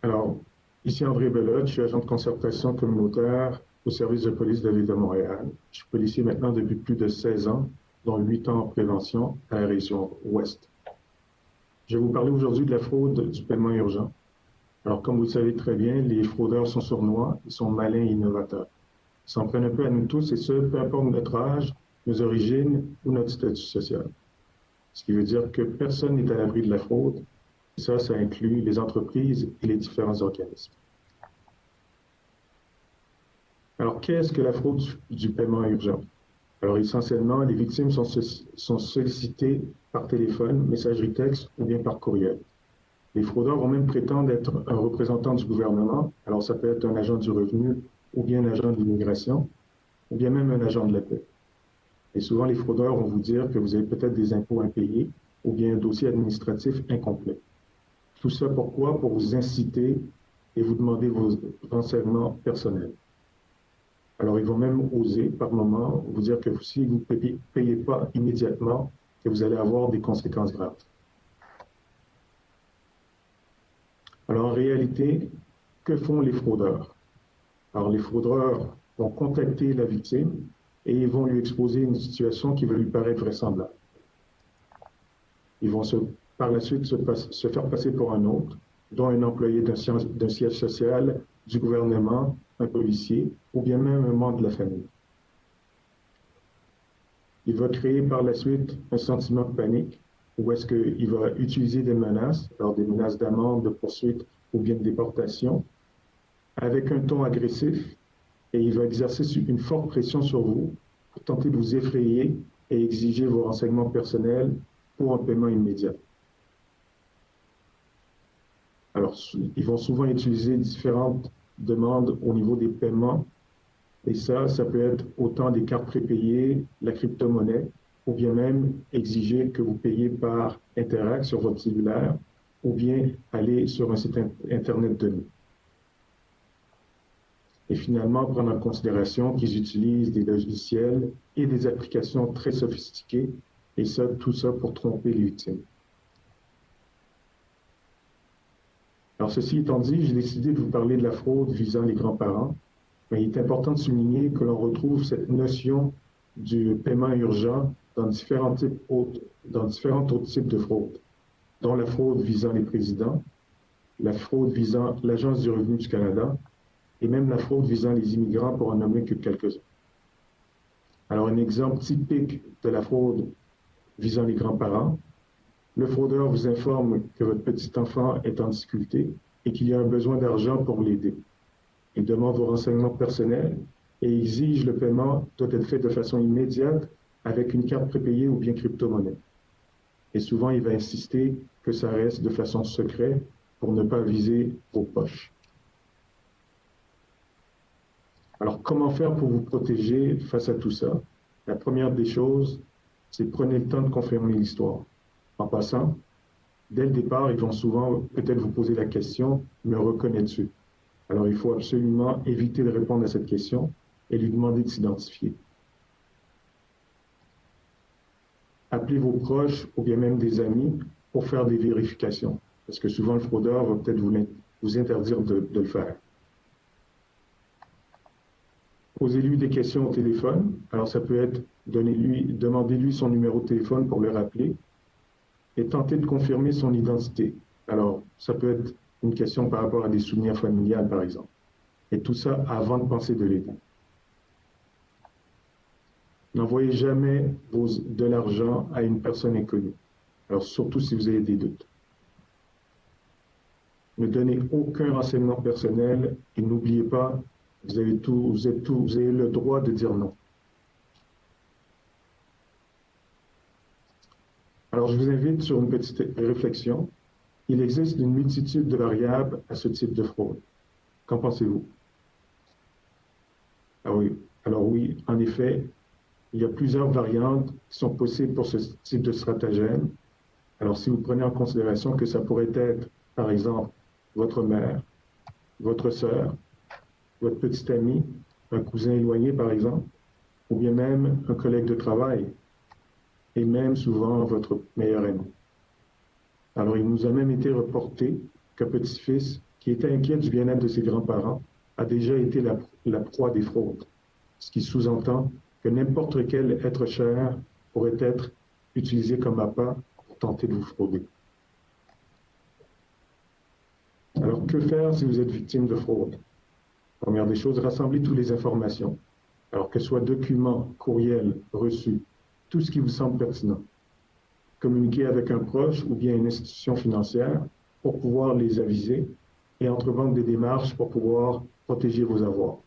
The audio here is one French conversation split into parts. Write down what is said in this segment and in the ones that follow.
Alors, ici André Bellotte, je suis agent de concertation communautaire au service de police de la Ville de Montréal. Je suis policier maintenant depuis plus de 16 ans, dont 8 ans en prévention à la région Ouest. Je vais vous parler aujourd'hui de la fraude du paiement urgent. Alors, comme vous le savez très bien, les fraudeurs sont sournois, ils sont malins et innovateurs. Ils s'en prennent un peu à nous tous, et ce, peu importe notre âge, nos origines ou notre statut social. Ce qui veut dire que personne n'est à l'abri de la fraude. Ça inclut les entreprises et les différents organismes. Alors, qu'est-ce que la fraude du paiement urgent? Alors, essentiellement, les victimes sont sollicitées par téléphone, messagerie texte ou bien par courriel. Les fraudeurs vont même prétendre être un représentant du gouvernement. Alors, ça peut être un agent du revenu ou bien un agent de l'immigration ou bien même un agent de la paix. Et souvent, les fraudeurs vont vous dire que vous avez peut-être des impôts impayés ou bien un dossier administratif incomplet. Tout ça pourquoi? Pour vous inciter et vous demander vos renseignements personnels. Alors, ils vont même oser, par moment, vous dire que si vous ne payez pas immédiatement, que vous allez avoir des conséquences graves. Alors, en réalité, que font les fraudeurs? Alors, les fraudeurs vont contacter la victime et ils vont lui exposer une situation qui va lui paraître vraisemblable. Ils vont par la suite se faire passer pour un autre, dont un employé d'un siège social, du gouvernement, un policier, ou bien même un membre de la famille. Il va créer par la suite un sentiment de panique, où est-ce qu'il va utiliser des menaces, alors des menaces d'amende, de poursuite ou bien de déportation, avec un ton agressif, et il va exercer une forte pression sur vous pour tenter de vous effrayer et exiger vos renseignements personnels pour un paiement immédiat. Alors, ils vont souvent utiliser différentes demandes au niveau des paiements, et ça peut être autant des cartes prépayées, la crypto-monnaie, ou bien même exiger que vous payiez par Interac sur votre cellulaire, ou bien aller sur un site Internet donné. Et finalement, prendre en considération qu'ils utilisent des logiciels et des applications très sophistiquées, et ça, tout ça pour tromper les victimes. Alors, ceci étant dit, j'ai décidé de vous parler de la fraude visant les grands-parents. Mais il est important de souligner que l'on retrouve cette notion du paiement urgent dans différents autres types de fraudes, dont la fraude visant les présidents, la fraude visant l'Agence du revenu du Canada, et même la fraude visant les immigrants, pour en nommer que quelques-uns. Alors, un exemple typique de la fraude visant les grands-parents, le fraudeur vous informe que votre petit enfant est en difficulté et qu'il y a un besoin d'argent pour l'aider. Il demande vos renseignements personnels et exige le paiement doit être fait de façon immédiate avec une carte prépayée ou bien crypto-monnaie. Et souvent, il va insister que ça reste de façon secrète pour ne pas viser vos poches. Alors, comment faire pour vous protéger face à tout ça? La première des choses, c'est prenez le temps de confirmer l'histoire. En passant, dès le départ, ils vont souvent peut-être vous poser la question, me reconnais-tu? Alors, il faut absolument éviter de répondre à cette question et lui demander de s'identifier. Appelez vos proches ou bien même des amis pour faire des vérifications, parce que souvent le fraudeur va peut-être vous interdire de le faire. Posez-lui des questions au téléphone. Alors, ça peut être demandez-lui son numéro de téléphone pour le rappeler et tentez de confirmer son identité. Alors, ça peut être une question par rapport à des souvenirs familiales, par exemple. Et tout ça avant de penser de l'aider. N'envoyez jamais de l'argent à une personne inconnue. Alors, surtout si vous avez des doutes. Ne donnez aucun renseignement personnel et n'oubliez pas, vous avez le droit de dire non. Alors, je vous invite sur une petite réflexion. Il existe une multitude de variables à ce type de fraude. Qu'en pensez-vous? Ah oui. Alors oui, en effet, il y a plusieurs variantes qui sont possibles pour ce type de stratagème. Alors, si vous prenez en considération que ça pourrait être, par exemple, votre mère, votre sœur, votre petit ami, un cousin éloigné, par exemple, ou bien même un collègue de travail, et même souvent votre meilleur ami. Alors, il nous a même été reporté qu'un petit-fils qui était inquiète du bien-être de ses grands-parents, a déjà été la proie des fraudes, ce qui sous-entend que n'importe quel être cher pourrait être utilisé comme appât pour tenter de vous frauder. Alors, que faire si vous êtes victime de fraude? Première des choses, rassemblez toutes les informations. Alors, que ce soit documents, courriels, reçus, tout ce qui vous semble pertinent. Communiquez avec un proche ou bien une institution financière pour pouvoir les aviser et entreprendre des démarches pour pouvoir protéger vos avoirs.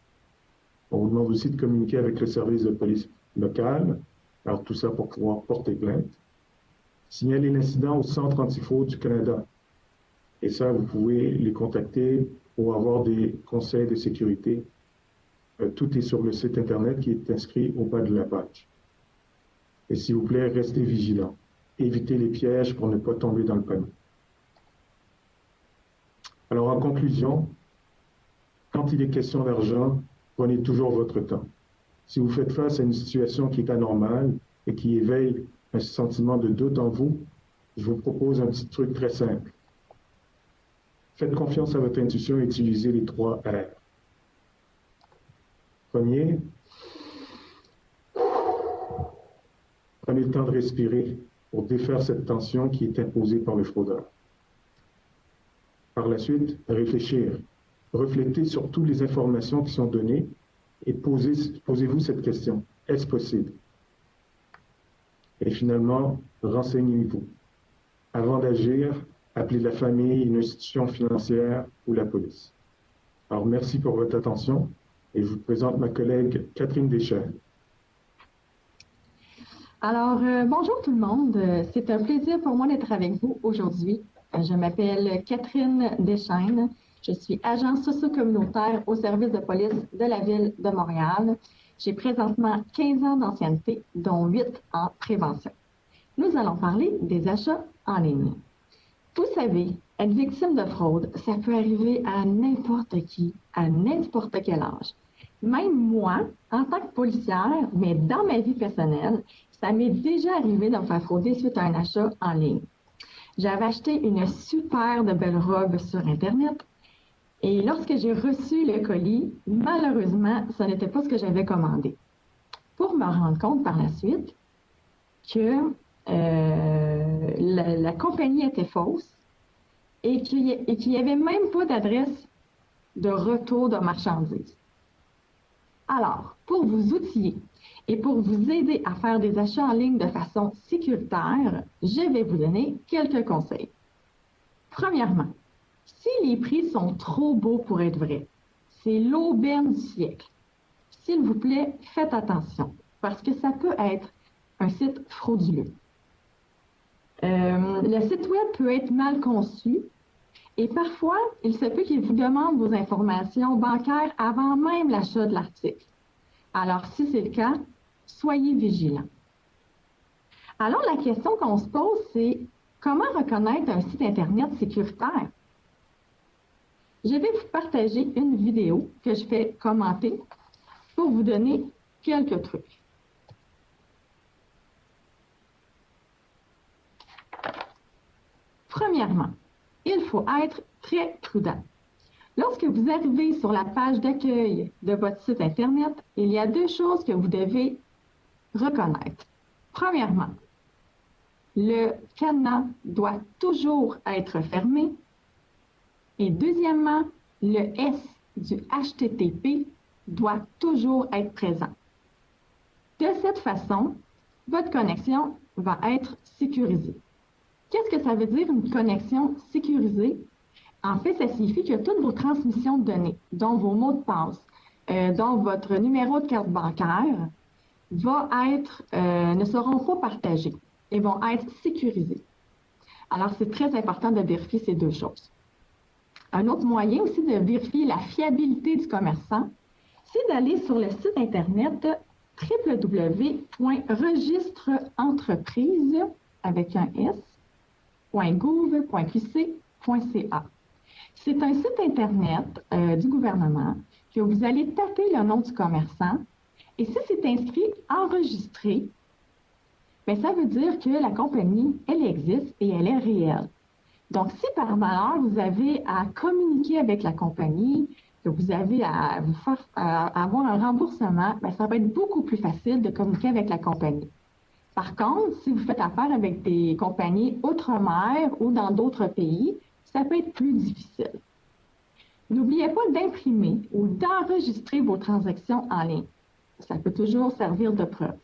On vous demande aussi de communiquer avec le service de police local, alors tout ça pour pouvoir porter plainte. Signalez l'incident au Centre antifraude du Canada. Et ça, vous pouvez les contacter pour avoir des conseils de sécurité. Tout est sur le site Internet qui est inscrit au bas de la page. Et s'il vous plaît, restez vigilants. Évitez les pièges pour ne pas tomber dans le panneau. Alors, en conclusion, quand il est question d'argent, prenez toujours votre temps. Si vous faites face à une situation qui est anormale et qui éveille un sentiment de doute en vous, je vous propose un petit truc très simple. Faites confiance à votre intuition et utilisez les 3 R. Premier, prenez le temps de respirer pour défaire cette tension qui est imposée par le fraudeur. Par la suite, réfléchir. Reflétez sur toutes les informations qui sont données et posez-vous cette question. Est-ce possible? Et finalement, renseignez-vous. Avant d'agir, appelez la famille, une institution financière ou la police. Alors, merci pour votre attention et je vous présente ma collègue Catherine Deschênes. Alors, bonjour tout le monde. C'est un plaisir pour moi d'être avec vous aujourd'hui. Je m'appelle Catherine Deschênes. Je suis agent socio-communautaire au service de police de la Ville de Montréal. J'ai présentement 15 ans d'ancienneté, dont 8 en prévention. Nous allons parler des achats en ligne. Vous savez, être victime de fraude, ça peut arriver à n'importe qui, à n'importe quel âge. Même moi, en tant que policière, mais dans ma vie personnelle, ça m'est déjà arrivé de me faire frauder suite à un achat en ligne. J'avais acheté une super de belle robe sur Internet et lorsque j'ai reçu le colis, malheureusement, ce n'était pas ce que j'avais commandé. Pour me rendre compte par la suite que la compagnie était fausse et qu'il n'y avait même pas d'adresse de retour de marchandises. Alors, pour vous outiller et pour vous aider à faire des achats en ligne de façon sécuritaire, je vais vous donner quelques conseils. Premièrement, si les prix sont trop beaux pour être vrais, c'est l'aubaine du siècle. S'il vous plaît, faites attention parce que ça peut être un site frauduleux. Le site web peut être mal conçu et parfois, il se peut qu'il vous demande vos informations bancaires avant même l'achat de l'article. Alors, si c'est le cas, soyez vigilants. Alors, la question qu'on se pose, c'est comment reconnaître un site Internet sécuritaire? Je vais vous partager une vidéo que je vais commenter pour vous donner quelques trucs. Premièrement, il faut être très prudent. Lorsque vous arrivez sur la page d'accueil de votre site Internet, il y a 2 choses que vous devez reconnaître. Premièrement, le cadenas doit toujours être fermé. Et deuxièmement, le S du HTTP doit toujours être présent. De cette façon, votre connexion va être sécurisée. Qu'est-ce que ça veut dire une connexion sécurisée? En fait, ça signifie que toutes vos transmissions de données, dont vos mots de passe, dont votre numéro de carte bancaire, ne seront pas partagés et vont être sécurisés. Alors, c'est très important de vérifier ces 2 choses. Un autre moyen aussi de vérifier la fiabilité du commerçant, c'est d'aller sur le site Internet www.registreentreprise avec un s.gouv.qc.ca. C'est un site Internet du gouvernement que vous allez taper le nom du commerçant et si c'est inscrit enregistré, bien, ça veut dire que la compagnie, elle existe et elle est réelle. Donc, si par malheur, vous avez à communiquer avec la compagnie, que vous avez à vous faire avoir un remboursement, bien, ça va être beaucoup plus facile de communiquer avec la compagnie. Par contre, si vous faites affaire avec des compagnies outre-mer ou dans d'autres pays, ça peut être plus difficile. N'oubliez pas d'imprimer ou d'enregistrer vos transactions en ligne. Ça peut toujours servir de preuve.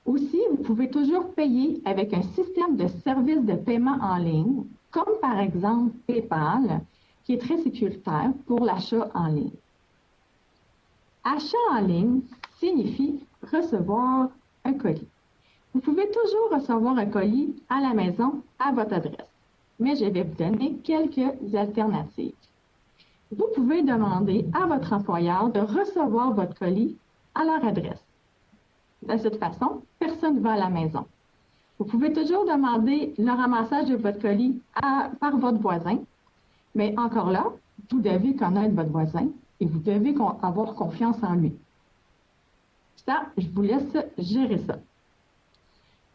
Aussi, vous pouvez toujours payer avec un système de services de paiement en ligne, comme par exemple PayPal, qui est très sécuritaire pour l'achat en ligne. Achat en ligne signifie recevoir un colis. Vous pouvez toujours recevoir un colis à la maison à votre adresse, mais je vais vous donner quelques alternatives. Vous pouvez demander à votre employeur de recevoir votre colis à leur adresse. De cette façon, personne ne va à la maison. Vous pouvez toujours demander le ramassage de votre colis par votre voisin, mais encore là, vous devez connaître votre voisin et vous devez avoir confiance en lui. Ça, je vous laisse gérer ça.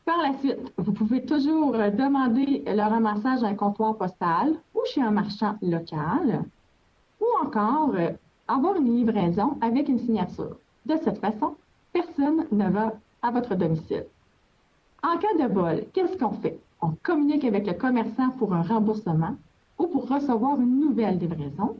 Par la suite, vous pouvez toujours demander le ramassage à un comptoir postal ou chez un marchand local, ou encore avoir une livraison avec une signature. De cette façon, personne ne va à votre domicile. En cas de vol, qu'est-ce qu'on fait? On communique avec le commerçant pour un remboursement ou pour recevoir une nouvelle livraison.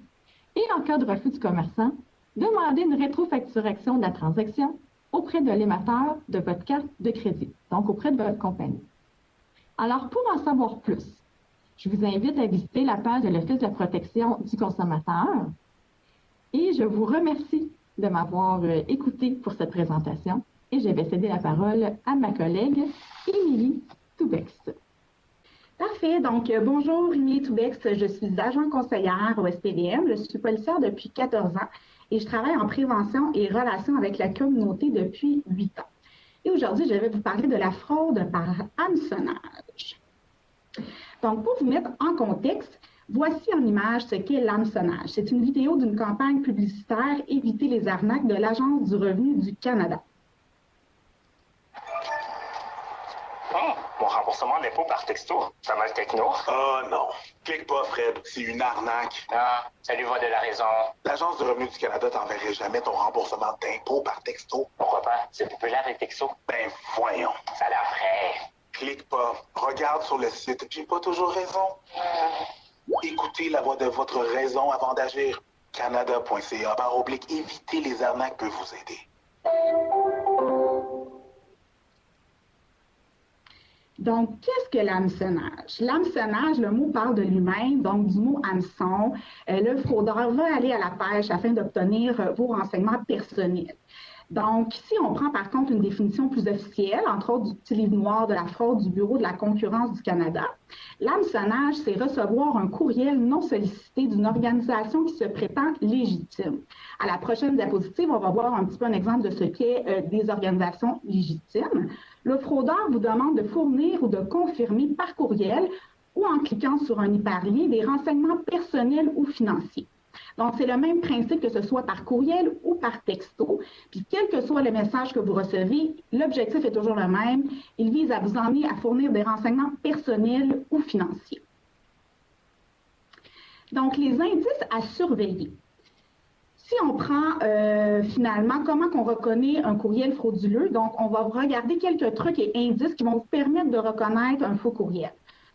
Et en cas de refus du commerçant, demandez une rétrofacturation de la transaction auprès de l'émetteur de votre carte de crédit, donc auprès de votre compagnie. Alors, pour en savoir plus, je vous invite à visiter la page de l'Office de la protection du consommateur et je vous remercie de m'avoir écouté pour cette présentation et je vais céder la parole à ma collègue Émilie Toubex. Parfait. Donc, bonjour, Émilie Toubex. Je suis agent conseillère au SPVM. Je suis policière depuis 14 ans et je travaille en prévention et relations avec la communauté depuis 8 ans. Et aujourd'hui, je vais vous parler de la fraude par hameçonnage. Donc, pour vous mettre en contexte, voici en image ce qu'est l'hameçonnage. C'est une vidéo d'une campagne publicitaire « Éviter les arnaques » de l'Agence du revenu du Canada. Mon remboursement d'impôt par texto, ça mal techno. Oh non. Clique pas, Fred. C'est une arnaque. Ah, ça lui va de la raison. L'Agence du revenu du Canada t'enverrait jamais ton remboursement d'impôt par texto. Pourquoi pas? C'est populaire les textos. Ben voyons. Ça a l'air vrai. Clique pas. Regarde sur le site. J'ai pas toujours raison. Écoutez la voix de votre raison avant d'agir. Canada.ca/, éviter les arnaques peut vous aider. Donc, qu'est-ce que l'hameçonnage? L'hameçonnage, le mot parle de lui-même, donc du mot hameçon. Le fraudeur va aller à la pêche afin d'obtenir vos renseignements personnels. Donc, si on prend par contre une définition plus officielle, entre autres du petit livre noir de la fraude du Bureau de la concurrence du Canada, l'hameçonnage, c'est recevoir un courriel non sollicité d'une organisation qui se prétend légitime. À la prochaine diapositive, on va voir un petit peu un exemple de ce qu'est des organisations légitimes. Le fraudeur vous demande de fournir ou de confirmer par courriel ou en cliquant sur un hyperlien des renseignements personnels ou financiers. Donc, c'est le même principe que ce soit par courriel ou par texto. Puis, quel que soit le message que vous recevez, l'objectif est toujours le même. Il vise à vous emmener à fournir des renseignements personnels ou financiers. Donc, les indices à surveiller. Si on prend finalement comment on reconnaît un courriel frauduleux, donc on va regarder quelques trucs et indices qui vont vous permettre de reconnaître un faux courriel.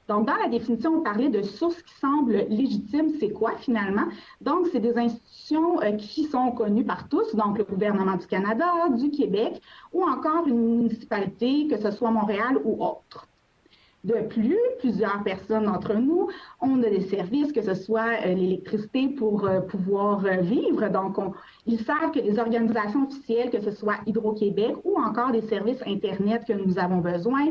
Donc, dans la définition, on parlait de sources qui semblent légitimes. C'est quoi finalement? Donc, c'est des institutions qui sont connues par tous, donc le gouvernement du Canada, du Québec ou encore une municipalité, que ce soit Montréal ou autre. De plus, plusieurs personnes d'entre nous ont des services, que ce soit l'électricité pour pouvoir vivre. Donc, ils savent que les organisations officielles, que ce soit Hydro-Québec ou encore des services Internet que nous avons besoin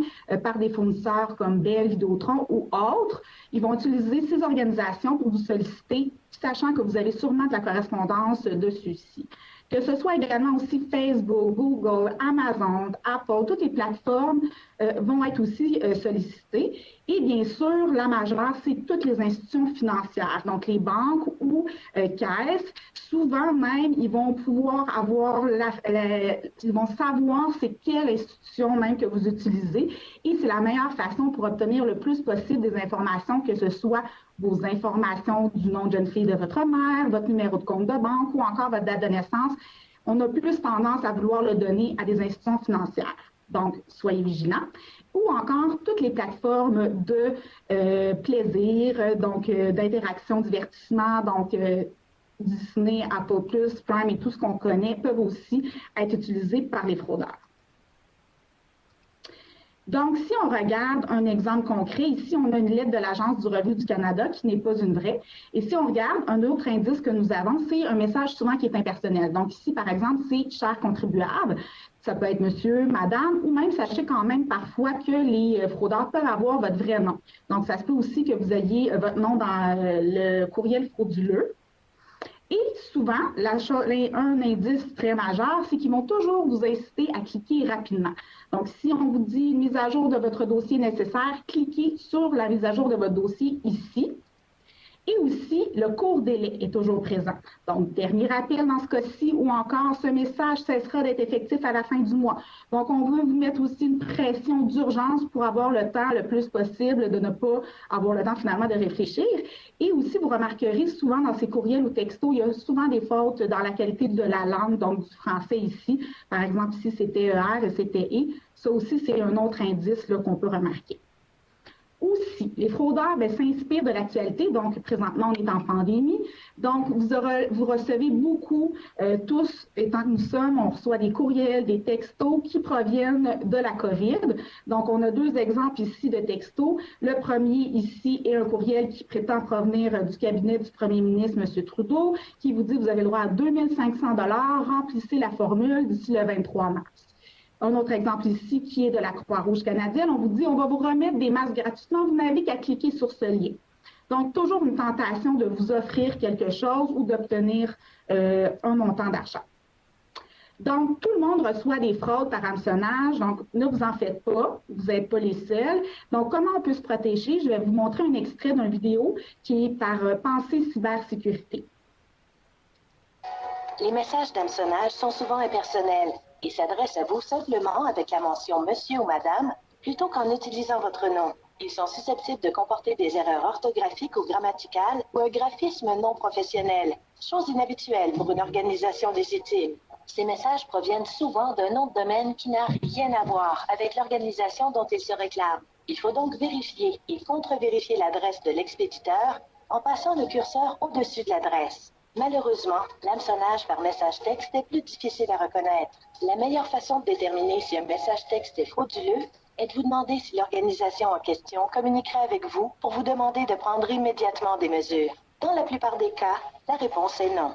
par des fournisseurs comme Bell, Vidéotron ou autres, ils vont utiliser ces organisations pour vous solliciter, sachant que vous avez sûrement de la correspondance de ceux-ci. Que ce soit également aussi Facebook, Google, Amazon, Apple, toutes les plateformes vont être aussi sollicitées. Et bien sûr, la majeure, c'est toutes les institutions financières, donc les banques ou caisses. Souvent même, ils vont pouvoir avoir, ils vont savoir c'est quelle institution même que vous utilisez et c'est la meilleure façon pour obtenir le plus possible des informations, que ce soit vos informations du nom de jeune fille de votre mère, votre numéro de compte de banque ou encore votre date de naissance. On a plus tendance à vouloir le donner à des institutions financières. Donc, soyez vigilants. Ou encore toutes les plateformes de plaisir, donc d'interaction, divertissement, donc Disney, Apple+, Prime et tout ce qu'on connaît peuvent aussi être utilisés par les fraudeurs. Donc, si on regarde un exemple concret, ici, on a une lettre de l'Agence du revenu du Canada qui n'est pas une vraie. Et si on regarde, un autre indice que nous avons, c'est un message souvent qui est impersonnel. Donc, ici, par exemple, c'est « cher contribuable ». Ça peut être monsieur, madame, ou même, sachez quand même parfois que les fraudeurs peuvent avoir votre vrai nom. Donc, ça se peut aussi que vous ayez votre nom dans le courriel frauduleux. Et souvent, un indice très majeur, c'est qu'ils vont toujours vous inciter à cliquer rapidement. Donc, si on vous dit « mise à jour de votre dossier nécessaire », cliquez sur la mise à jour de votre dossier ici. Et aussi, le court délai est toujours présent. Donc, dernier rappel dans ce cas-ci, ou encore, ce message cessera d'être effectif à la fin du mois. Donc, on veut vous mettre aussi une pression d'urgence pour avoir le temps le plus possible de ne pas avoir le temps finalement de réfléchir. Et aussi, vous remarquerez souvent dans ces courriels ou textos, il y a souvent des fautes dans la qualité de la langue, donc du français ici. Par exemple, ici, c'était ER et c'était E. Ça aussi, c'est un autre indice qu'on peut remarquer. Aussi, les fraudeurs s'inspirent de l'actualité. Donc, présentement, on est en pandémie. Donc, vous recevez beaucoup, tous, étant que nous sommes, on reçoit des courriels, des textos qui proviennent de la COVID. Donc, on a deux exemples ici de textos. Le premier ici est un courriel qui prétend provenir du cabinet du premier ministre, M. Trudeau, qui vous dit que vous avez le droit à 2 500 $, remplissez la formule d'ici le 23 mars. Un autre exemple ici qui est de la Croix-Rouge canadienne, on vous dit on va vous remettre des masques gratuitement, vous n'avez qu'à cliquer sur ce lien. Donc, toujours une tentation de vous offrir quelque chose ou d'obtenir un montant d'achat. Donc, tout le monde reçoit des fraudes par hameçonnage, donc ne vous en faites pas, vous n'êtes pas les seuls. Donc, comment on peut se protéger? Je vais vous montrer un extrait d'une vidéo qui est par Pensée Cybersécurité. Les messages d'hameçonnage sont souvent impersonnels et s'adressent à vous simplement avec la mention « Monsieur » ou « Madame » plutôt qu'en utilisant votre nom. Ils sont susceptibles de comporter des erreurs orthographiques ou grammaticales ou un graphisme non professionnel, chose inhabituelle pour une organisation légitime. Ces messages proviennent souvent d'un nom de domaine qui n'a rien à voir avec l'organisation dont ils se réclament. Il faut donc vérifier et contre-vérifier l'adresse de l'expéditeur en passant le curseur au-dessus de l'adresse. Malheureusement, l'hameçonnage par message texte est plus difficile à reconnaître. La meilleure façon de déterminer si un message texte est frauduleux est de vous demander si l'organisation en question communiquerait avec vous pour vous demander de prendre immédiatement des mesures. Dans la plupart des cas, la réponse est non.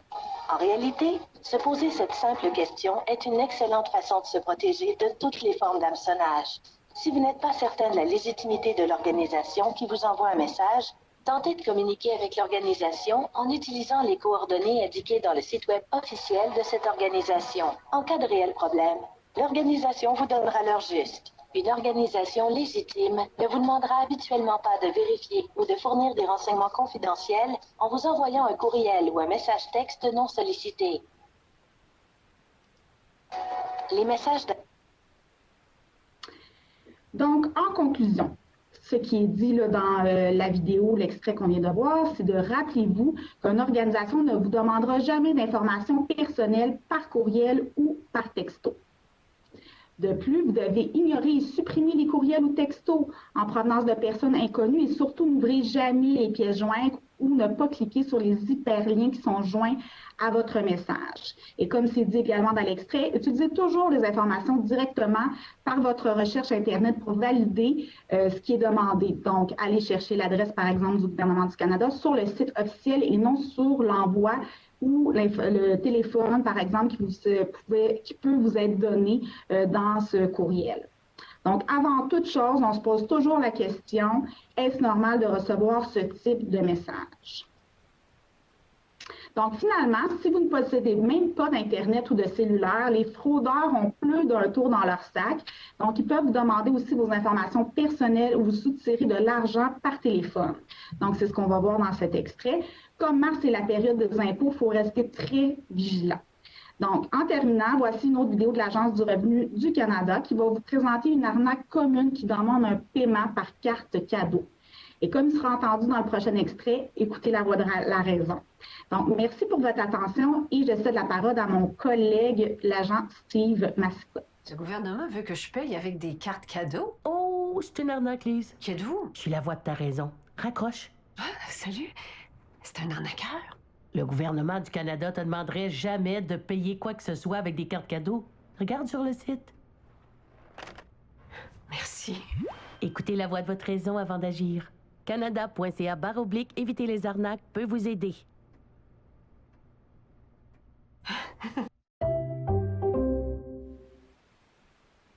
En réalité, se poser cette simple question est une excellente façon de se protéger de toutes les formes d'hameçonnage. Si vous n'êtes pas certain de la légitimité de l'organisation qui vous envoie un message, tentez de communiquer avec l'organisation en utilisant les coordonnées indiquées dans le site web officiel de cette organisation. En cas de réel problème, l'organisation vous donnera l'heure juste. Une organisation légitime ne vous demandera habituellement pas de vérifier ou de fournir des renseignements confidentiels en vous envoyant un courriel ou un message texte non sollicité. Les messages Donc, en conclusion, ce qui est dit là, dans la vidéo, l'extrait qu'on vient de voir, c'est de rappelez-vous qu'une organisation ne vous demandera jamais d'informations personnelles par courriel ou par texto. De plus, vous devez ignorer et supprimer les courriels ou textos en provenance de personnes inconnues et surtout n'ouvrez jamais les pièces jointes ou ne pas cliquer sur les hyperliens qui sont joints à votre message. Et comme c'est dit également dans l'extrait, utilisez toujours les informations directement par votre recherche Internet pour valider ce qui est demandé. Donc, allez chercher l'adresse, par exemple, du gouvernement du Canada sur le site officiel et non sur l'envoi ou le téléphone, par exemple, qui peut vous être donné dans ce courriel. Donc, avant toute chose, on se pose toujours la question, est-ce normal de recevoir ce type de message? Donc, finalement, si vous ne possédez même pas d'Internet ou de cellulaire, les fraudeurs ont plus d'un tour dans leur sac. Donc, ils peuvent vous demander aussi vos informations personnelles ou vous soutirer de l'argent par téléphone. Donc, c'est ce qu'on va voir dans cet extrait. Comme mars est la période des impôts, il faut rester très vigilant. Donc, en terminant, voici une autre vidéo de l'Agence du revenu du Canada qui va vous présenter une arnaque commune qui demande un paiement par carte cadeau. Et comme il sera entendu dans le prochain extrait, écoutez la voix de la raison. Donc, merci pour votre attention et je cède la parole à mon collègue, l'agent Steve Mascotte. Le gouvernement veut que je paye avec des cartes cadeaux? Oh, c'est une arnaque, Lise. Qui êtes-vous? Je suis la voix de ta raison. Raccroche. Ah, salut. C'est un arnaqueur? Le gouvernement du Canada te demanderait jamais de payer quoi que ce soit avec des cartes cadeaux. Regarde sur le site. Merci. Écoutez la voix de votre raison avant d'agir. Canada.ca/éviter les arnaques peut vous aider.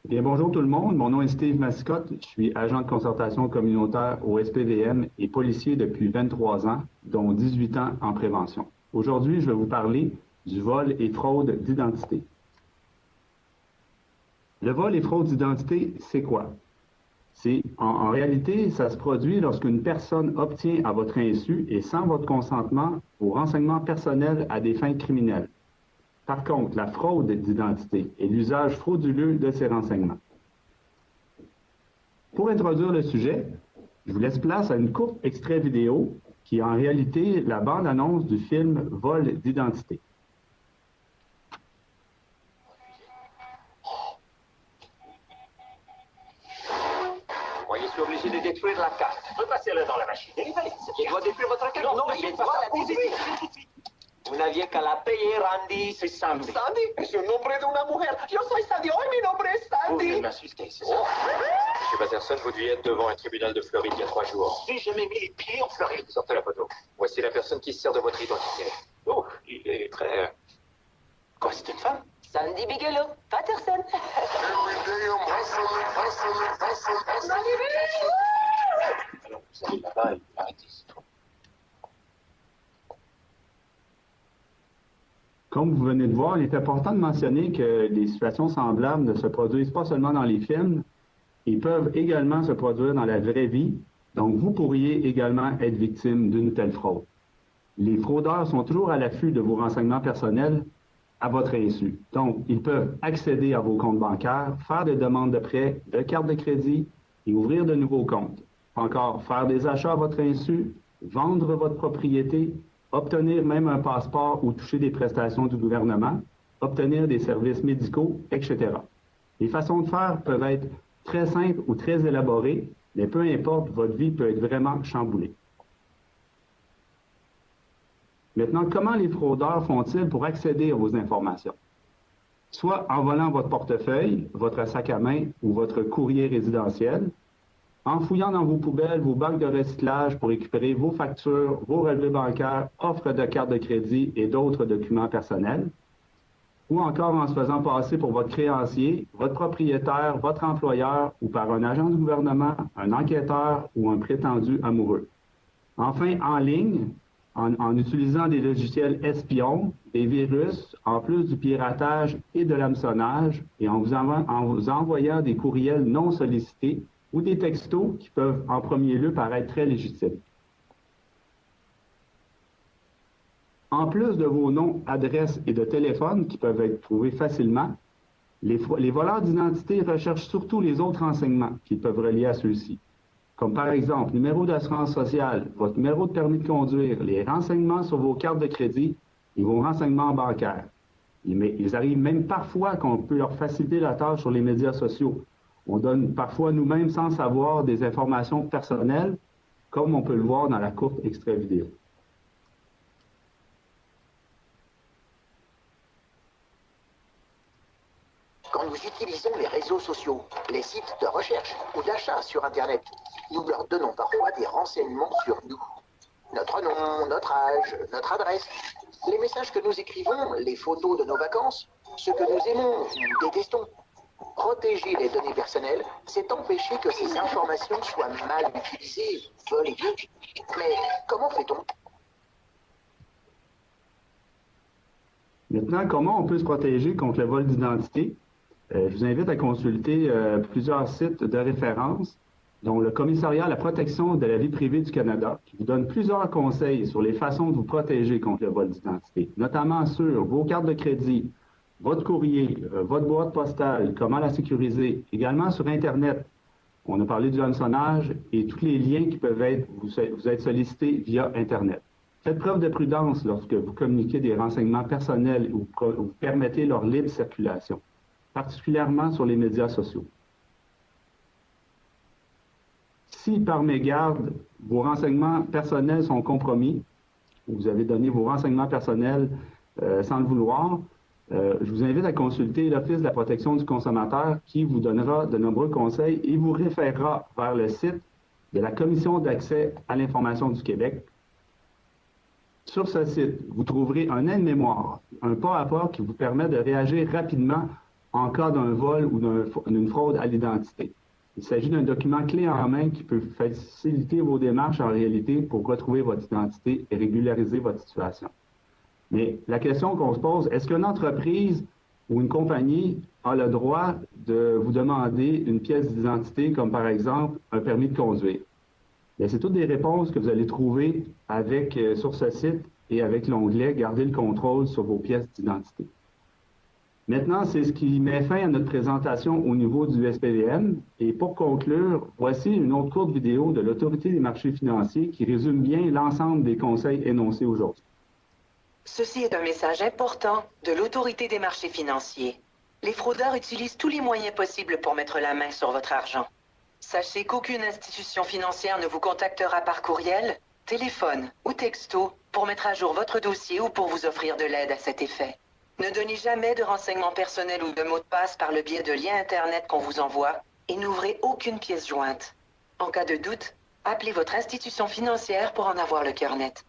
Bien, bonjour tout le monde. Mon nom est Steve Mascotte. Je suis agent de concertation communautaire au SPVM et policier depuis 23 ans, dont 18 ans en prévention. Aujourd'hui, je vais vous parler du vol et fraude d'identité. Le vol et fraude d'identité, c'est quoi? En réalité, ça se produit lorsqu'une personne obtient à votre insu et sans votre consentement vos renseignements personnels à des fins criminelles. Par contre, la fraude d'identité est l'usage frauduleux de ces renseignements. Pour introduire le sujet, je vous laisse place à une courte extrait vidéo qui est en réalité la bande-annonce du film Vol d'identité. Je suis obligé de détruire la carte. Repassez-le dans la machine. Je dois détruire votre carte. Non, il doit la détruire tout de suite. Vous n'aviez qu'à la payer, Randy. C'est Sandy. Sandy? Es un nombre de una mujer. Yo soy Sandy. Hoy mi nombre es Sandy. Vous m'insultez, c'est ça? Monsieur Patterson, vous deviez être devant un tribunal de Floride il y a 3 jours. J'ai jamais mis les pieds en Floride. Sortez la photo. Voici la personne qui se sert de votre identité. Oh, il est très... Quoi, c'est une femme? Sandy Bigelow, Patterson. Alors, vous allez là-bas et arrêtez, c'est tout. Comme vous venez de voir, il est important de mentionner que des situations semblables ne se produisent pas seulement dans les films, ils peuvent également se produire dans la vraie vie, donc vous pourriez également être victime d'une telle fraude. Les fraudeurs sont toujours à l'affût de vos renseignements personnels à votre insu. Donc, ils peuvent accéder à vos comptes bancaires, faire des demandes de prêts, de cartes de crédit et ouvrir de nouveaux comptes. Encore, faire des achats à votre insu, vendre votre propriété, obtenir même un passeport ou toucher des prestations du gouvernement, obtenir des services médicaux, etc. Les façons de faire peuvent être très simples ou très élaborées, mais peu importe, votre vie peut être vraiment chamboulée. Maintenant, comment les fraudeurs font-ils pour accéder à vos informations? Soit en volant votre portefeuille, votre sac à main ou votre courrier résidentiel, en fouillant dans vos poubelles, vos bacs de recyclage pour récupérer vos factures, vos relevés bancaires, offres de cartes de crédit et d'autres documents personnels, ou encore en se faisant passer pour votre créancier, votre propriétaire, votre employeur ou par un agent du gouvernement, un enquêteur ou un prétendu amoureux. Enfin, en ligne, en utilisant des logiciels espions, des virus, en plus du piratage et de l'hameçonnage, et en vous envoyant des courriels non sollicités ou des textos qui peuvent en premier lieu paraître très légitimes. En plus de vos noms, adresses et de téléphones qui peuvent être trouvés facilement, les voleurs d'identité recherchent surtout les autres renseignements qu'ils peuvent relier à ceux-ci, comme par exemple numéro d'assurance sociale, votre numéro de permis de conduire, les renseignements sur vos cartes de crédit et vos renseignements bancaires. Ils arrivent même parfois qu'on peut leur faciliter la tâche sur les médias sociaux. On donne parfois nous-mêmes sans savoir des informations personnelles, comme on peut le voir dans la courte extrait vidéo. Quand nous utilisons les réseaux sociaux, les sites de recherche ou d'achat sur Internet, nous leur donnons parfois des renseignements sur nous. Notre nom, notre âge, notre adresse, les messages que nous écrivons, les photos de nos vacances, ce que nous aimons ou détestons. Protéger les données personnelles, c'est empêcher que ces informations soient mal utilisées, volées. Mais comment fait-on? Maintenant, comment on peut se protéger contre le vol d'identité? Je vous invite à consulter plusieurs sites de référence, dont le Commissariat à la protection de la vie privée du Canada, qui vous donne plusieurs conseils sur les façons de vous protéger contre le vol d'identité, notamment sur vos cartes de crédit, votre courrier, votre boîte postale, comment la sécuriser, également sur Internet. On a parlé du hameçonnage et tous les liens qui peuvent vous être sollicités via Internet. Faites preuve de prudence lorsque vous communiquez des renseignements personnels ou vous permettez leur libre circulation, particulièrement sur les médias sociaux. Si par mégarde, vos renseignements personnels sont compromis, ou vous avez donné vos renseignements personnels sans le vouloir, je vous invite à consulter l'Office de la protection du consommateur qui vous donnera de nombreux conseils et vous référera vers le site de la Commission d'accès à l'information du Québec. Sur ce site, vous trouverez un aide-mémoire, un pas à pas qui vous permet de réagir rapidement en cas d'un vol ou d'une fraude à l'identité. Il s'agit d'un document clé en main qui peut faciliter vos démarches en réalité pour retrouver votre identité et régulariser votre situation. Mais la question qu'on se pose, est-ce qu'une entreprise ou une compagnie a le droit de vous demander une pièce d'identité comme par exemple un permis de conduire? Bien, c'est toutes des réponses que vous allez trouver sur ce site et avec l'onglet « Garder le contrôle sur vos pièces d'identité ». Maintenant, c'est ce qui met fin à notre présentation au niveau du SPVM. Et pour conclure, voici une autre courte vidéo de l'Autorité des marchés financiers qui résume bien l'ensemble des conseils énoncés aujourd'hui. Ceci est un message important de l'Autorité des marchés financiers. Les fraudeurs utilisent tous les moyens possibles pour mettre la main sur votre argent. Sachez qu'aucune institution financière ne vous contactera par courriel, téléphone ou texto pour mettre à jour votre dossier ou pour vous offrir de l'aide à cet effet. Ne donnez jamais de renseignements personnels ou de mots de passe par le biais de liens Internet qu'on vous envoie et n'ouvrez aucune pièce jointe. En cas de doute, appelez votre institution financière pour en avoir le cœur net.